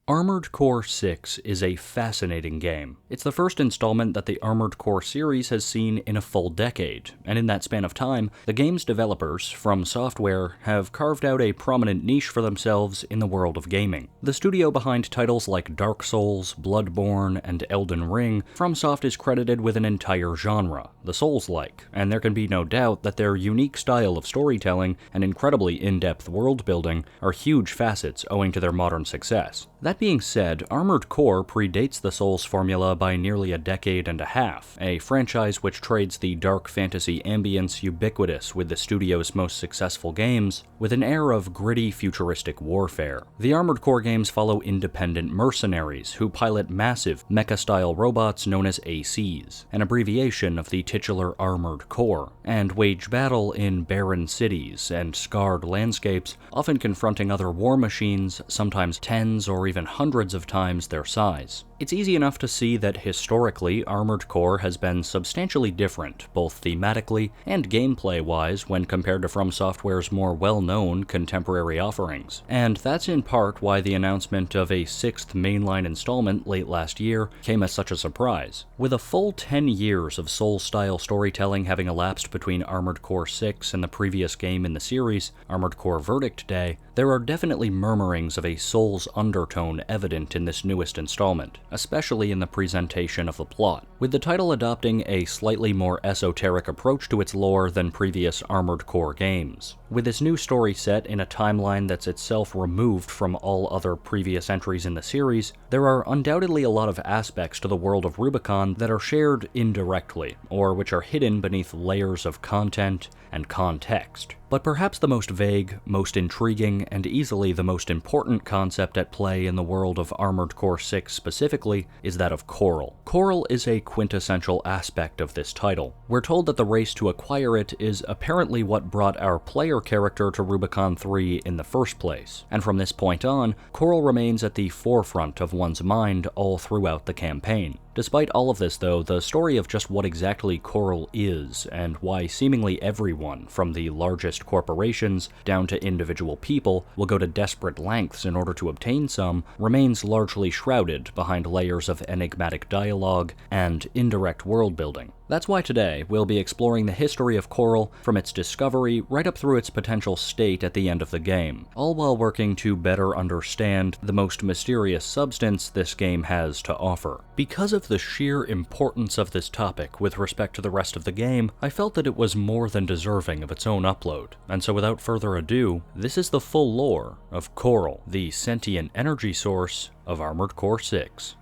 Armored Core 6 is a fascinating game. It's the first installment that the Armored Core series has seen in a full decade, and in that span of time, the game's developers, FromSoftware, have carved out a prominent niche for themselves in the world of gaming. The studio behind titles like Dark Souls, Bloodborne, and Elden Ring, FromSoft is credited with an entire genre, the Souls-like, and there can be no doubt that their unique style of storytelling and incredibly in-depth world-building are huge facets owing to their modern success. That being said, Armored Core predates the Souls formula by nearly a decade and a half, a franchise which trades the dark fantasy ambience ubiquitous with the studio's most successful games, with an air of gritty futuristic warfare. The Armored Core games follow independent mercenaries who pilot massive mecha-style robots known as ACs, an abbreviation of the titular Armored Core, and wage battle in barren cities and scarred landscapes, often confronting other war machines, sometimes tens or even hundreds of times their size. It's easy enough to see that historically, Armored Core has been substantially different, both thematically and gameplay-wise, when compared to FromSoftware's more well-known contemporary offerings. And that's in part why the announcement of a sixth mainline installment late last year came as such a surprise. With a full 10 years of Souls-style storytelling having elapsed between Armored Core 6 and the previous game in the series, Armored Core Verdict Day, there are definitely murmurings of a Souls undertone evident in this newest installment, especially in the presentation of the plot, with the title adopting a slightly more esoteric approach to its lore than previous Armored Core games. With this new story set in a timeline that's itself removed from all other previous entries in the series, there are undoubtedly a lot of aspects to the world of Rubicon that are shared indirectly, or which are hidden beneath layers of content and context. But perhaps the most vague, most intriguing, and easily the most important concept at play in the world of Armored Core 6 specifically is that of Coral. Coral is a quintessential aspect of this title. We're told that the race to acquire it is apparently what brought our player character to Rubicon 3 in the first place, and from this point on, Coral remains at the forefront of one's mind all throughout the campaign. Despite all of this though, the story of just what exactly Coral is, and why seemingly everyone, from the largest corporations down to individual people, will go to desperate lengths in order to obtain some, remains largely shrouded behind layers of enigmatic dialogue and indirect world-building. That's why today we'll be exploring the history of Coral from its discovery right up through its potential state at the end of the game, all while working to better understand the most mysterious substance this game has to offer. Because of the sheer importance of this topic with respect to the rest of the game, I felt that it was more than deserving of its own upload, and so without further ado, this is the full lore of Coral, the sentient energy source of Armored Core 6.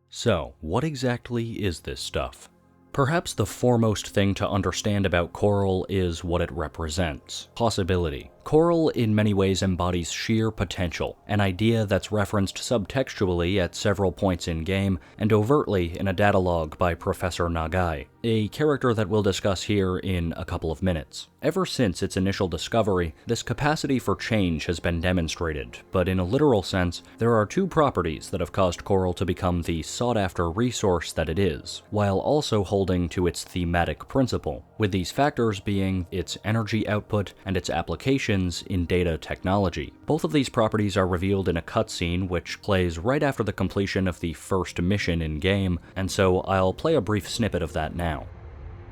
So, what exactly is this stuff? Perhaps the foremost thing to understand about Coral is what it represents: possibility. Coral in many ways embodies sheer potential, an idea that's referenced subtextually at several points in-game and overtly in a data log by Professor Nagai, a character that we'll discuss here in a couple of minutes. Ever since its initial discovery, this capacity for change has been demonstrated, but in a literal sense, there are two properties that have caused Coral to become the sought-after resource that it is, while also holding to its thematic principle, with these factors being its energy output and its application in data technology. Both of these properties are revealed in a cutscene which plays right after the completion of the first mission in-game, and so I'll play a brief snippet of that now.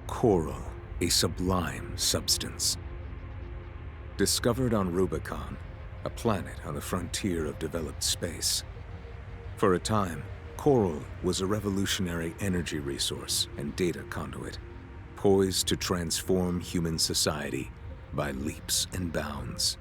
Coral, a sublime substance. Discovered on Rubicon, a planet on the frontier of developed space. For a time, Coral was a revolutionary energy resource and data conduit, poised to transform human society by leaps and bounds.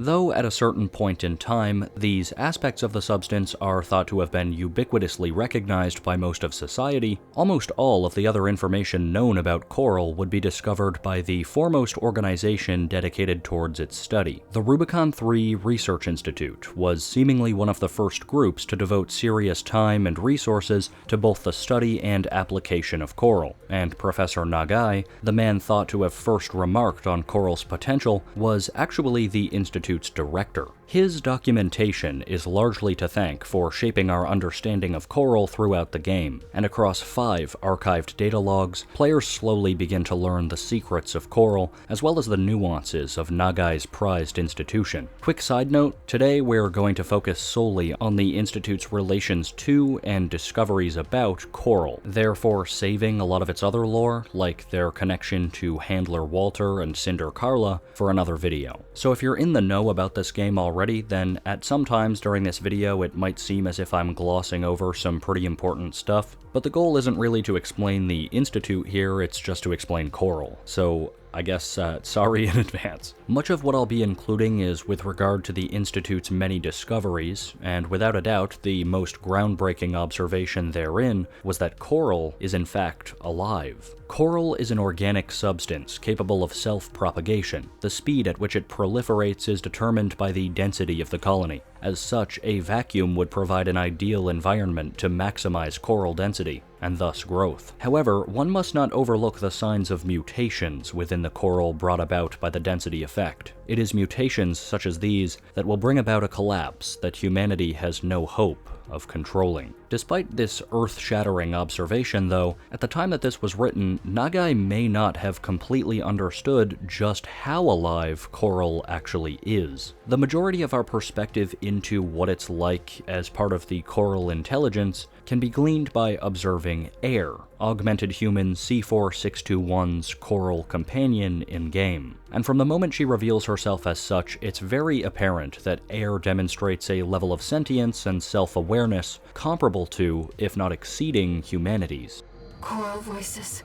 Though at a certain point in time, these aspects of the substance are thought to have been ubiquitously recognized by most of society, almost all of the other information known about Coral would be discovered by the foremost organization dedicated towards its study. The Rubicon 3 Research Institute was seemingly one of the first groups to devote serious time and resources to both the study and application of Coral, and Professor Nagai, the man thought to have first remarked on Coral's potential, was actually the institute Institute's director. His documentation is largely to thank for shaping our understanding of coral throughout the game, and across 5 archived data logs, players slowly begin to learn the secrets of coral, as well as the nuances of Nagai's prized institution. Quick side note, today we're going to focus solely on the Institute's relations to and discoveries about coral, therefore saving a lot of its other lore, like their connection to Handler Walter and Cinder Carla, for another video. So if you're in the know about this game already, then at some times during this video it might seem as if I'm glossing over some pretty important stuff, but the goal isn't really to explain the Institute here, it's just to explain coral. So I guess, sorry in advance. Much of what I'll be including is with regard to the Institute's many discoveries, and without a doubt, the most groundbreaking observation therein was that coral is in fact alive. Coral is an organic substance capable of self-propagation. The speed at which it proliferates is determined by the density of the colony. As such, a vacuum would provide an ideal environment to maximize coral density, and thus growth. However, one must not overlook the signs of mutations within the coral brought about by the density effect. It is mutations such as these that will bring about a collapse that humanity has no hope of controlling. Despite this earth-shattering observation, though, at the time that this was written, Nagai may not have completely understood just how alive coral actually is. The majority of our perspective into what it's like as part of the coral intelligence can be gleaned by observing Air, augmented human C4621's coral companion in-game. And from the moment she reveals herself as such, it's very apparent that Air demonstrates a level of sentience and self-awareness comparable to, if not exceeding, humanity's. Coral voices.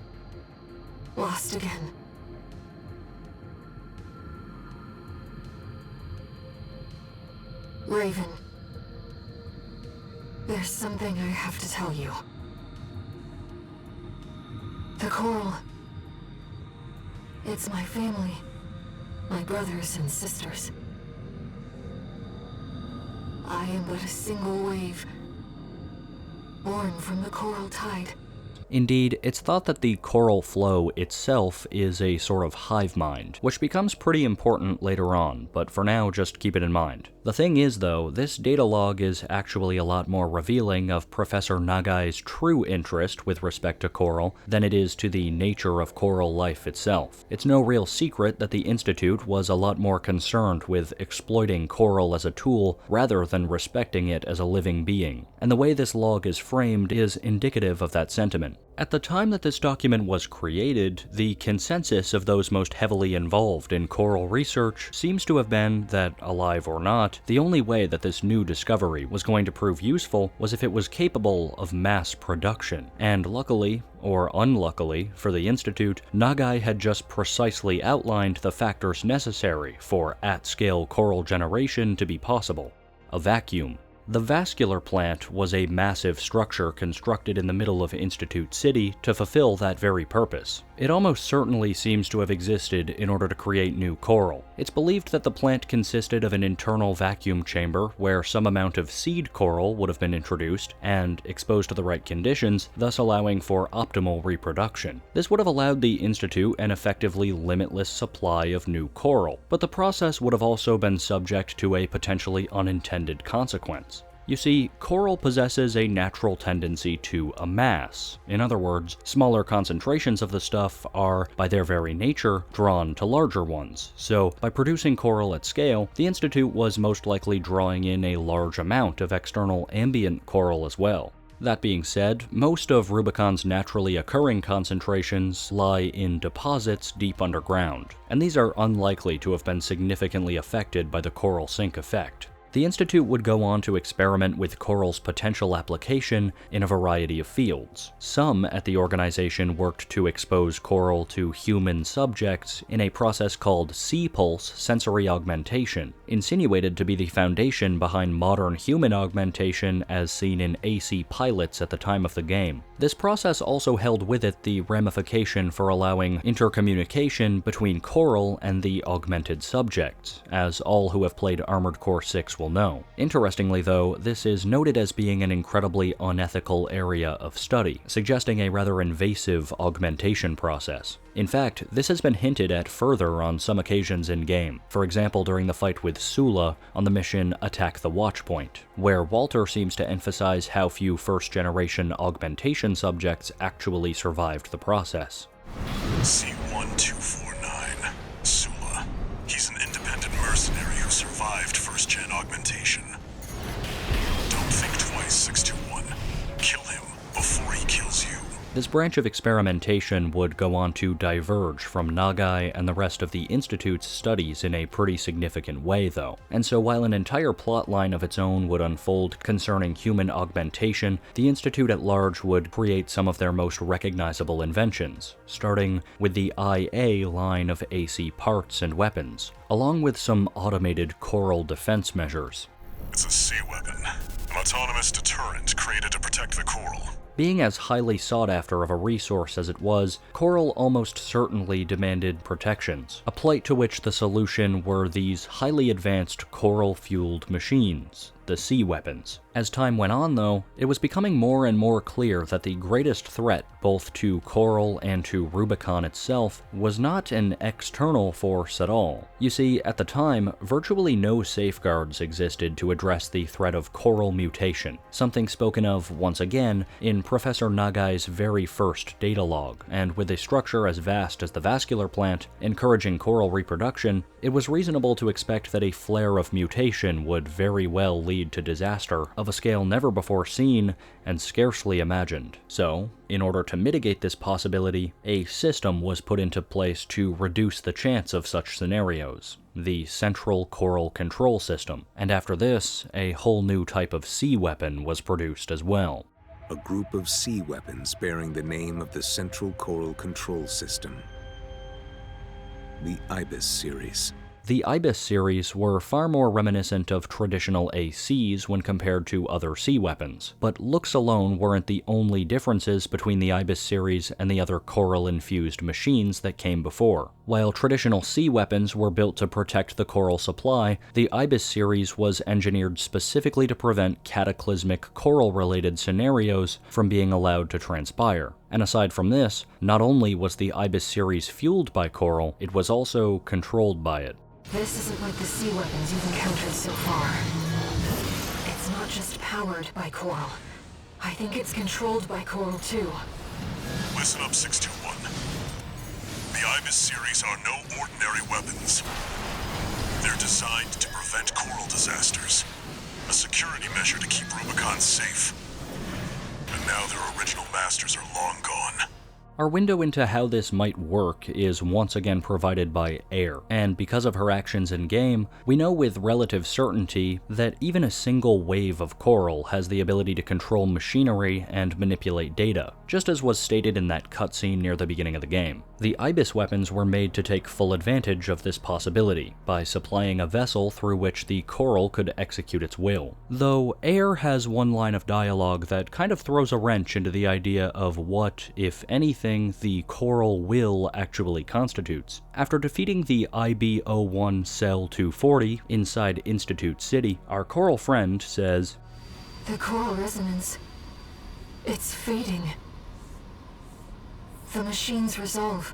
Lost again. Raven. There's something I have to tell you. The coral. It's my family. My brothers and sisters. I am but a single wave, born from the coral tide. Indeed, it's thought that the coral flow itself is a sort of hive mind, which becomes pretty important later on, but for now just keep it in mind. The thing is though, this data log is actually a lot more revealing of Professor Nagai's true interest with respect to coral than it is to the nature of coral life itself. It's no real secret that the Institute was a lot more concerned with exploiting coral as a tool rather than respecting it as a living being, and the way this log is framed is indicative of that sentiment. At the time that this document was created, the consensus of those most heavily involved in coral research seems to have been that, alive or not, the only way that this new discovery was going to prove useful was if it was capable of mass production. And luckily, or unluckily, for the Institute, Nagai had just precisely outlined the factors necessary for at-scale coral generation to be possible. A vacuum. The Vascular plant was a massive structure constructed in the middle of Institute City to fulfill that very purpose. It almost certainly seems to have existed in order to create new coral. It's believed that the plant consisted of an internal vacuum chamber where some amount of seed coral would have been introduced and exposed to the right conditions, thus allowing for optimal reproduction. This would have allowed the Institute an effectively limitless supply of new coral, but the process would have also been subject to a potentially unintended consequence. You see, coral possesses a natural tendency to amass. In other words, smaller concentrations of the stuff are, by their very nature, drawn to larger ones. So, by producing coral at scale, the Institute was most likely drawing in a large amount of external ambient coral as well. That being said, most of Rubicon's naturally occurring concentrations lie in deposits deep underground, and these are unlikely to have been significantly affected by the coral sink effect. The Institute would go on to experiment with coral's potential application in a variety of fields. Some at the organization worked to expose coral to human subjects in a process called C-pulse sensory augmentation, insinuated to be the foundation behind modern human augmentation as seen in AC pilots at the time of the game. This process also held with it the ramification for allowing intercommunication between coral and the augmented subjects, as all who have played Armored Core 6 will will know. Interestingly though, this is noted as being an incredibly unethical area of study, suggesting a rather invasive augmentation process. In fact, this has been hinted at further on some occasions in-game, for example during the fight with Sula on the mission Attack the Watchpoint, where Walter seems to emphasize how few first-generation augmentation subjects actually survived the process. C-1249, Sula. He's an independent mercenary who survived first-gen augmentation. Don't think twice, 621. Kill him before he kills you. This branch of experimentation would go on to diverge from Nagai and the rest of the Institute's studies in a pretty significant way, though. And so while an entire plotline of its own would unfold concerning human augmentation, the Institute at large would create some of their most recognizable inventions, starting with the IA line of AC parts and weapons, along with some automated coral defense measures. It's a sea weapon, an autonomous deterrent created to protect the coral. Being as highly sought after of a resource as it was, coral almost certainly demanded protections, a plight to which the solution were these highly advanced coral-fueled machines, the sea weapons. As time went on though, it was becoming more and more clear that the greatest threat, both to coral and to Rubicon itself, was not an external force at all. You see, at the time, virtually no safeguards existed to address the threat of coral mutation, something spoken of once again in Professor Nagai's very first data log, and with a structure as vast as the Vascular plant, encouraging coral reproduction, it was reasonable to expect that a flare of mutation would very well lead to disaster of a scale never before seen and scarcely imagined. So, in order to mitigate this possibility, a system was put into place to reduce the chance of such scenarios, the Central Coral Control System, and after this, a whole new type of sea weapon was produced as well. A group of sea weapons bearing the name of the Central Coral Control System. The Ibis series. The Ibis series were far more reminiscent of traditional ACs when compared to other sea weapons, but looks alone weren't the only differences between the Ibis series and the other coral-infused machines that came before. While traditional sea weapons were built to protect the coral supply, the Ibis series was engineered specifically to prevent cataclysmic coral-related scenarios from being allowed to transpire. And aside from this, not only was the Ibis series fueled by coral, it was also controlled by it. This isn't like the sea weapons you've encountered so far. It's not just powered by coral. I think it's controlled by coral too. Listen up, 621. The Ibis series are no ordinary weapons. They're designed to prevent coral disasters. A security measure to keep Rubicon safe. And now their original masters are long gone. Our window into how this might work is once again provided by Air, and because of her actions in-game, we know with relative certainty that even a single wave of coral has the ability to control machinery and manipulate data, just as was stated in that cutscene near the beginning of the game. The Ibis weapons were made to take full advantage of this possibility, by supplying a vessel through which the coral could execute its will. Though Air has one line of dialogue that kind of throws a wrench into the idea of what, if anything, the coral will actually constitutes. After defeating the IB-01 Cell 240 inside Institute City, our coral friend says, The coral resonance. It's fading. The machine's resolve.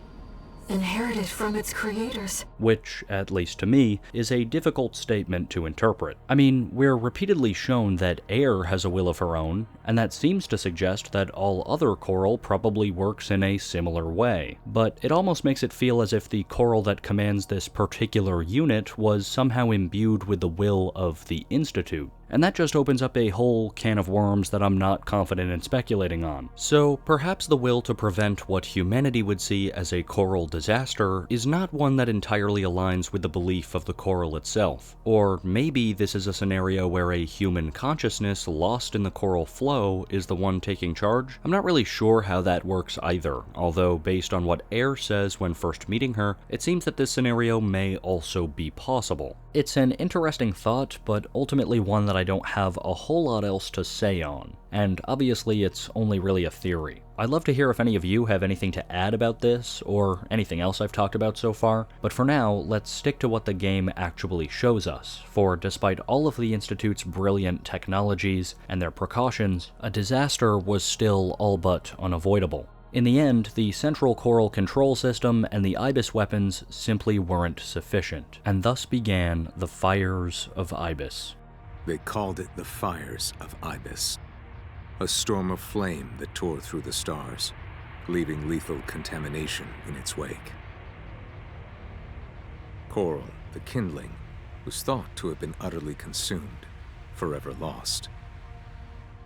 Inherited from its creators. Which, at least to me, is a difficult statement to interpret. I mean, we're repeatedly shown that Air has a will of her own, and that seems to suggest that all other coral probably works in a similar way. But it almost makes it feel as if the coral that commands this particular unit was somehow imbued with the will of the Institute. And that just opens up a whole can of worms that I'm not confident in speculating on. So perhaps the will to prevent what humanity would see as a coral disaster is not one that entirely aligns with the belief of the coral itself. Or maybe this is a scenario where a human consciousness lost in the coral flow is the one taking charge. I'm not really sure how that works either, although based on what Air says when first meeting her, it seems that this scenario may also be possible. It's an interesting thought, but ultimately one that I don't have a whole lot else to say on, and obviously it's only really a theory. I'd love to hear if any of you have anything to add about this, or anything else I've talked about so far, but for now, let's stick to what the game actually shows us, for despite all of the Institute's brilliant technologies and their precautions, a disaster was still all but unavoidable. In the end, the central coral control system and the Ibis weapons simply weren't sufficient, and thus began the Fires of Ibis. They called it the Fires of Ibis, a storm of flame that tore through the stars, leaving lethal contamination in its wake. Coral, the kindling, was thought to have been utterly consumed, forever lost.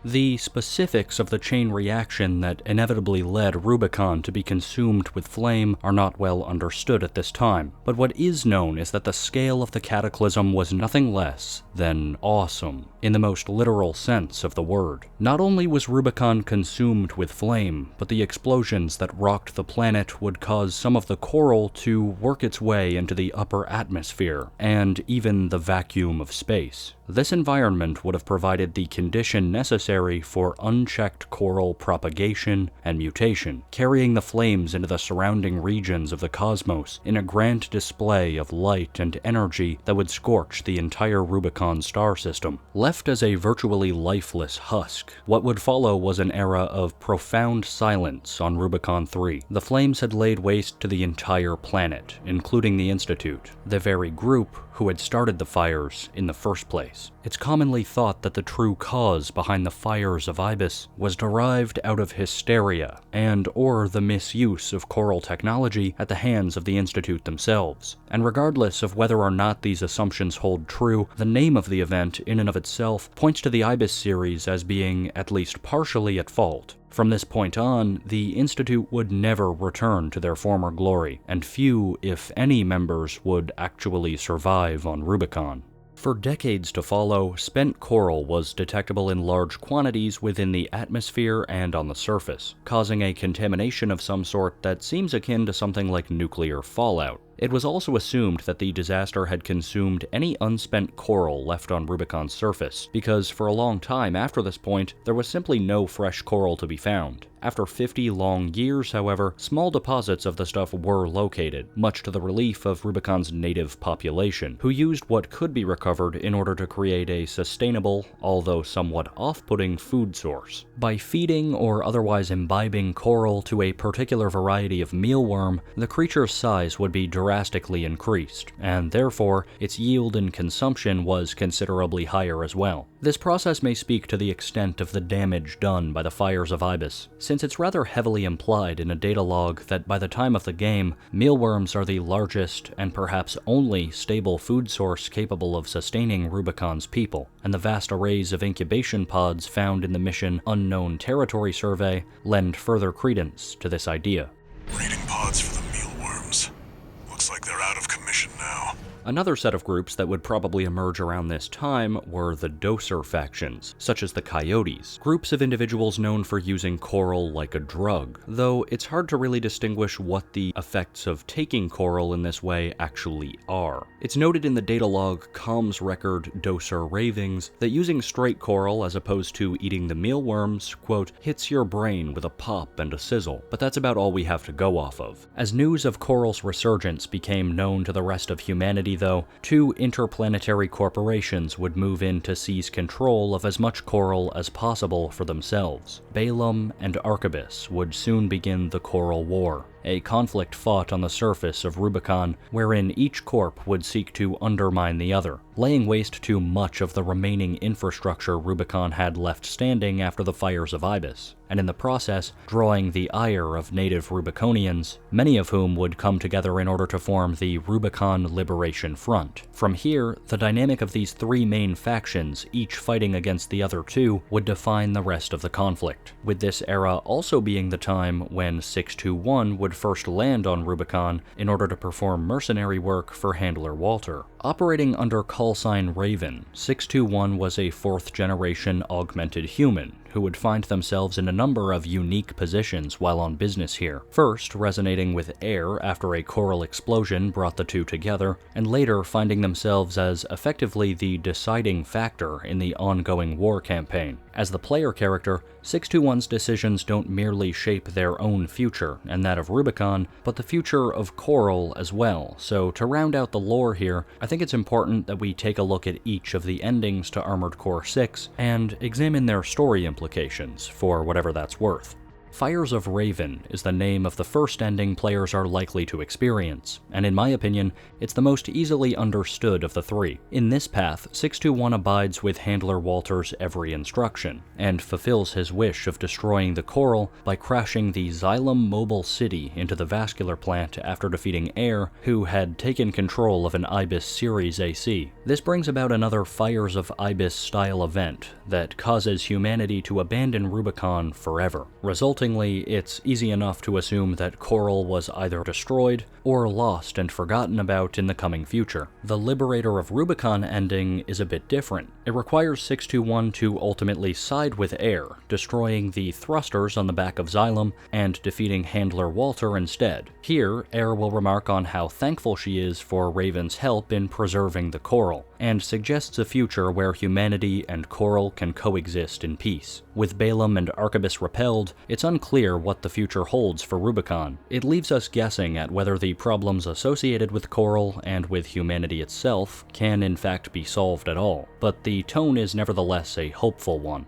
The specifics of the chain reaction that inevitably led Rubicon to be consumed with flame are not well understood at this time, but what is known is that the scale of the cataclysm was nothing less than awesome, in the most literal sense of the word. Not only was Rubicon consumed with flame, but the explosions that rocked the planet would cause some of the coral to work its way into the upper atmosphere, and even the vacuum of space. This environment would have provided the condition necessary for unchecked coral propagation and mutation, carrying the flames into the surrounding regions of the cosmos in a grand display of light and energy that would scorch the entire Rubicon star system. Left as a virtually lifeless husk, what would follow was an era of profound silence on Rubicon 3. The flames had laid waste to the entire planet, including the Institute, the very group who had started the fires in the first place. It's commonly thought that the true cause behind the Fires of Ibis was derived out of hysteria and/or the misuse of coral technology at the hands of the Institute themselves. And regardless of whether or not these assumptions hold true, the name of the event in and of itself points to the Ibis series as being at least partially at fault. From this point on, the Institute would never return to their former glory, and few, if any, members would actually survive on Rubicon. For decades to follow, spent coral was detectable in large quantities within the atmosphere and on the surface, causing a contamination of some sort that seems akin to something like nuclear fallout. It was also assumed that the disaster had consumed any unspent coral left on Rubicon's surface, because for a long time after this point, there was simply no fresh coral to be found. After 50 long years, however, small deposits of the stuff were located, much to the relief of Rubicon's native population, who used what could be recovered in order to create a sustainable, although somewhat off-putting food source. By feeding or otherwise imbibing coral to a particular variety of mealworm, the creature's size would be drastically increased, and therefore, its yield and consumption was considerably higher as well. This process may speak to the extent of the damage done by the Fires of Ibis, since it's rather heavily implied in a data log that by the time of the game, mealworms are the largest and perhaps only stable food source capable of sustaining Rubicon's people, and the vast arrays of incubation pods found in the mission Unknown Territory Survey lend further credence to this idea. Breeding pods for the mealworms. Looks like they're out of commission now. Another set of groups that would probably emerge around this time were the doser factions, such as the Coyotes, groups of individuals known for using coral like a drug, though it's hard to really distinguish what the effects of taking coral in this way actually are. It's noted in the data log comms record Doser Ravings that using straight coral as opposed to eating the mealworms, quote, hits your brain with a pop and a sizzle, but that's about all we have to go off of. As news of coral's resurgence became known to the rest of humanity, though, two interplanetary corporations would move in to seize control of as much coral as possible for themselves. Balaam and Arquebus would soon begin the Coral War, a conflict fought on the surface of Rubicon, wherein each corp would seek to undermine the other, laying waste to much of the remaining infrastructure Rubicon had left standing after the Fires of Ibis, and in the process, drawing the ire of native Rubiconians, many of whom would come together in order to form the Rubicon Liberation Front. From here, the dynamic of these three main factions, each fighting against the other two, would define the rest of the conflict, with this era also being the time when 621 would first land on Rubicon in order to perform mercenary work for Handler Walter. Operating under call sign Raven, 621 was a 4th-generation augmented human who would find themselves in a number of unique positions while on business here. First, resonating with air after a coral explosion brought the two together, and later finding themselves as effectively the deciding factor in the ongoing war campaign. As the player character, 621's decisions don't merely shape their own future and that of Rubicon, but the future of Coral as well. So to round out the lore here, I think it's important that we take a look at each of the endings to Armored Core 6 and examine their story implications, for whatever that's worth. Fires of Raven is the name of the first ending players are likely to experience, and in my opinion, it's the most easily understood of the three. In this path, 621 abides with Handler Walter's every instruction, and fulfills his wish of destroying the Coral by crashing the Xylem Mobile City into the Vascular plant after defeating Air, who had taken control of an Ibis Series AC. This brings about another Fires of Ibis style event that causes humanity to abandon Rubicon forever, resulting it's easy enough to assume that Coral was either destroyed or lost and forgotten about in the coming future. The Liberator of Rubicon ending is a bit different. It requires 621 to ultimately side with Air, destroying the thrusters on the back of Xylem and defeating Handler Walter instead. Here, Air will remark on how thankful she is for Raven's help in preserving the Coral, and suggests a future where humanity and Coral can coexist in peace. With Balaam and Arquebus repelled, it's unclear what the future holds for Rubicon. It leaves us guessing at whether the problems associated with Coral and with humanity itself can in fact be solved at all, but the tone is nevertheless a hopeful one.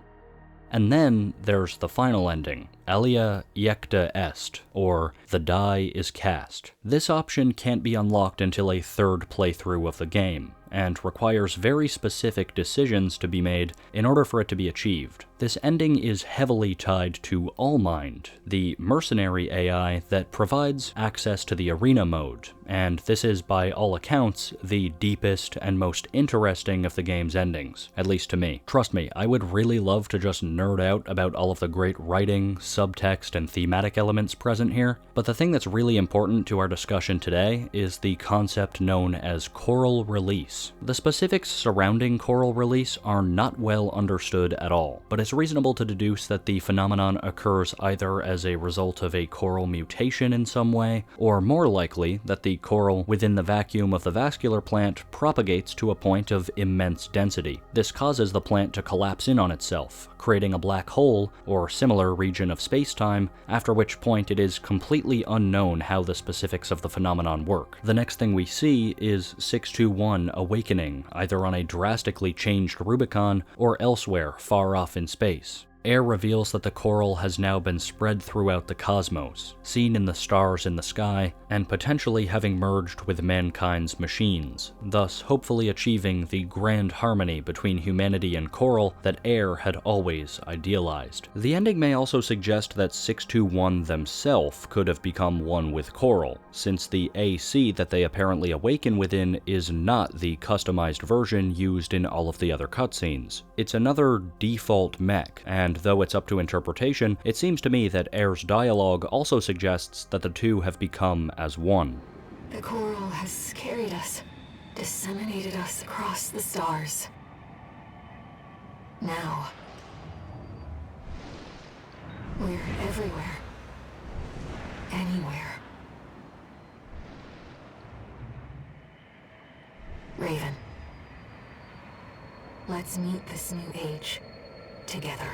And then there's the final ending, Alia Iecta Est, or The Die is Cast. This option can't be unlocked until a third playthrough of the game, and requires very specific decisions to be made in order for it to be achieved. This ending is heavily tied to Allmind, the mercenary AI that provides access to the arena mode, and this is by all accounts the deepest and most interesting of the game's endings, at least to me. Trust me, I would really love to just nerd out about all of the great writing, subtext, and thematic elements present here, but the thing that's really important to our discussion today is the concept known as Coral Release. The specifics surrounding Coral Release are not well understood at all, but it's reasonable to deduce that the phenomenon occurs either as a result of a coral mutation in some way, or more likely that the coral within the vacuum of the Vascular plant propagates to a point of immense density. This causes the plant to collapse in on itself, creating a black hole or similar region of space-time, after which point it is completely unknown how the specifics of the phenomenon work. The next thing we see is 621 awakening, either on a drastically changed Rubicon or elsewhere far off in space. Air reveals that the coral has now been spread throughout the cosmos, seen in the stars in the sky, and potentially having merged with mankind's machines, thus hopefully achieving the grand harmony between humanity and Coral that Air had always idealized. The ending may also suggest that 621 themselves could have become one with Coral, since the AC that they apparently awaken within is not the customized version used in all of the other cutscenes. It's another default mech, and though it's up to interpretation, it seems to me that Air's dialogue also suggests that the two have become as one. The Coral has carried us, disseminated us across the stars. Now, we're everywhere. Anywhere. Raven. Let's meet this new age together.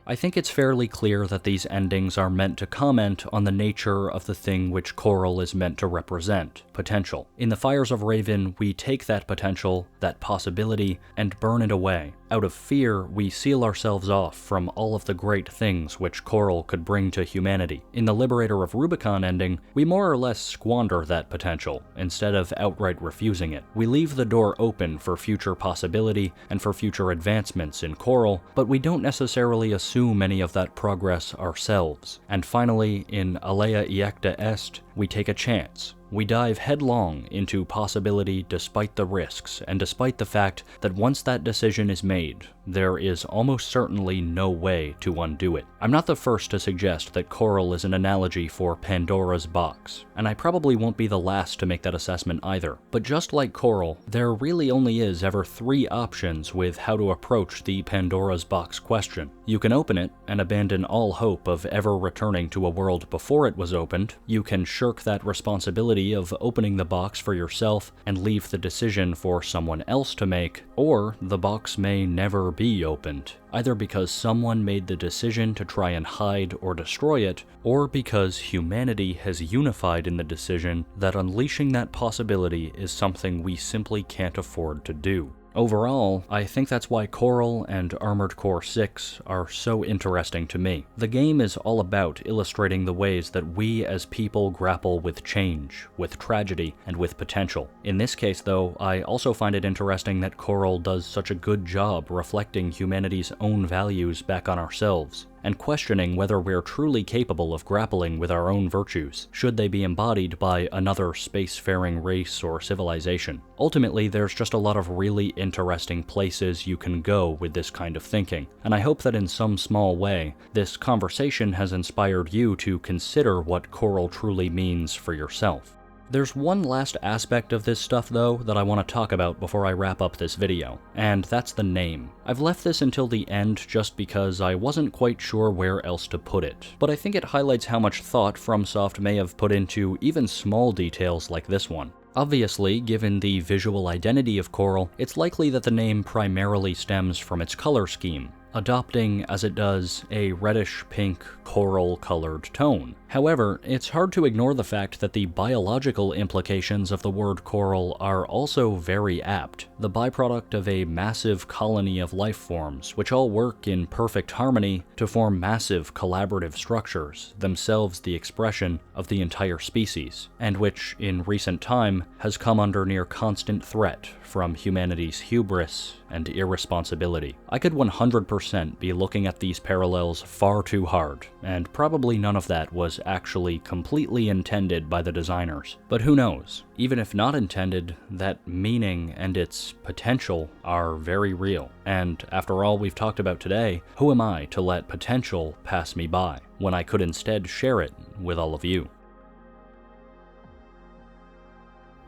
I think it's fairly clear that these endings are meant to comment on the nature of the thing which Coral is meant to represent, potential. In the Fires of Raven, we take that potential, that possibility, and burn it away. Out of fear, we seal ourselves off from all of the great things which Coral could bring to humanity. In the Liberator of Rubicon ending, we more or less squander that potential, instead of outright refusing it. We leave the door open for future possibility and for future advancements in Coral, but we don't necessarily assume any of that progress ourselves. And finally, in Alia Iecta Est, we take a chance. We dive headlong into possibility despite the risks, and despite the fact that once that decision is made, there is almost certainly no way to undo it. I'm not the first to suggest that Coral is an analogy for Pandora's box, and I probably won't be the last to make that assessment either. But just like Coral, there really only is ever 3 options with how to approach the Pandora's box question. You can open it and abandon all hope of ever returning to a world before it was opened. You can shirk that responsibility of opening the box for yourself and leave the decision for someone else to make, or the box may never be opened, either because someone made the decision to try and hide or destroy it, or because humanity has unified in the decision that unleashing that possibility is something we simply can't afford to do. Overall, I think that's why Coral and Armored Core 6 are so interesting to me. The game is all about illustrating the ways that we as people grapple with change, with tragedy, and with potential. In this case though, I also find it interesting that Coral does such a good job reflecting humanity's own values back on ourselves, and questioning whether we're truly capable of grappling with our own virtues, should they be embodied by another spacefaring race or civilization. Ultimately, there's just a lot of really interesting places you can go with this kind of thinking, and I hope that in some small way, this conversation has inspired you to consider what Coral truly means for yourself. There's one last aspect of this stuff though that I want to talk about before I wrap up this video, and that's the name. I've left this until the end just because I wasn't quite sure where else to put it, but I think it highlights how much thought FromSoft may have put into even small details like this one. Obviously, given the visual identity of Coral, it's likely that the name primarily stems from its color scheme, adopting, as it does, a reddish-pink coral-colored tone. However, it's hard to ignore the fact that the biological implications of the word coral are also very apt, the byproduct of a massive colony of life forms, which all work in perfect harmony to form massive collaborative structures, themselves the expression of the entire species, and which, in recent time, has come under near constant threat from humanity's hubris and irresponsibility. I could 100% be looking at these parallels far too hard, and probably none of that was actually completely intended by the designers. But who knows? Even if not intended, that meaning and its potential are very real. And after all we've talked about today, who am I to let potential pass me by, when I could instead share it with all of you?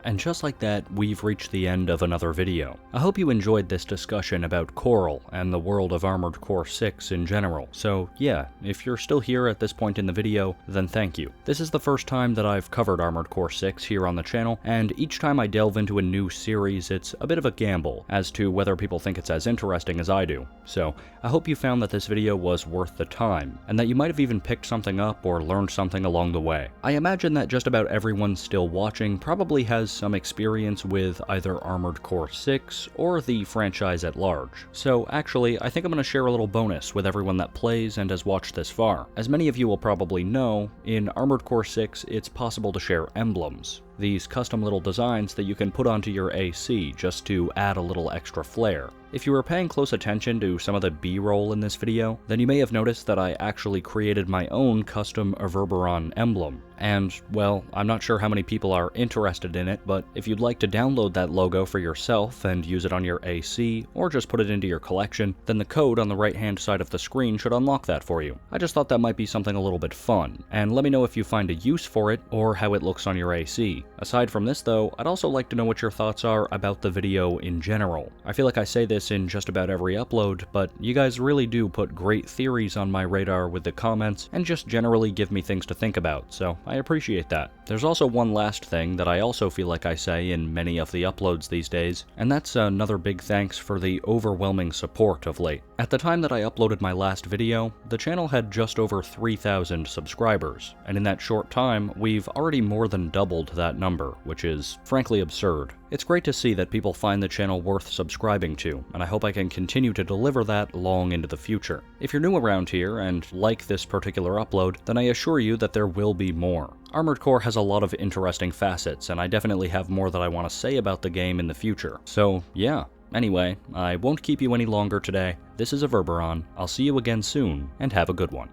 And just like that, we've reached the end of another video. I hope you enjoyed this discussion about Coral and the world of Armored Core 6 in general. So yeah, if you're still here at this point in the video, then thank you. This is the first time that I've covered Armored Core 6 here on the channel, and each time I delve into a new series, it's a bit of a gamble as to whether people think it's as interesting as I do. So I hope you found that this video was worth the time, and that you might have even picked something up or learned something along the way. I imagine that just about everyone still watching probably has some experience with either Armored Core 6 or the franchise at large. So actually, I think I'm going to share a little bonus with everyone that plays and has watched this far. As many of you will probably know, in Armored Core 6 it's possible to share emblems. These custom little designs that you can put onto your AC just to add a little extra flair. If you were paying close attention to some of the B-roll in this video, then you may have noticed that I actually created my own custom Reverberon emblem. And, well, I'm not sure how many people are interested in it, but if you'd like to download that logo for yourself and use it on your AC, or just put it into your collection, then the code on the right-hand side of the screen should unlock that for you. I just thought that might be something a little bit fun, and let me know if you find a use for it, or how it looks on your AC. Aside from this though, I'd also like to know what your thoughts are about the video in general. I feel like I say this in just about every upload, but you guys really do put great theories on my radar with the comments, and just generally give me things to think about, so I appreciate that. There's also one last thing that I also feel like I say in many of the uploads these days, and that's another big thanks for the overwhelming support of late. At the time that I uploaded my last video, the channel had just over 3,000 subscribers, and in that short time, we've already more than doubled that number, which is frankly absurd. It's great to see that people find the channel worth subscribing to, and I hope I can continue to deliver that long into the future. If you're new around here and like this particular upload, then I assure you that there will be more. Armored Core has a lot of interesting facets, and I definitely have more that I want to say about the game in the future. So yeah. Anyway, I won't keep you any longer today. This is Reverberon. I'll see you again soon, and have a good one.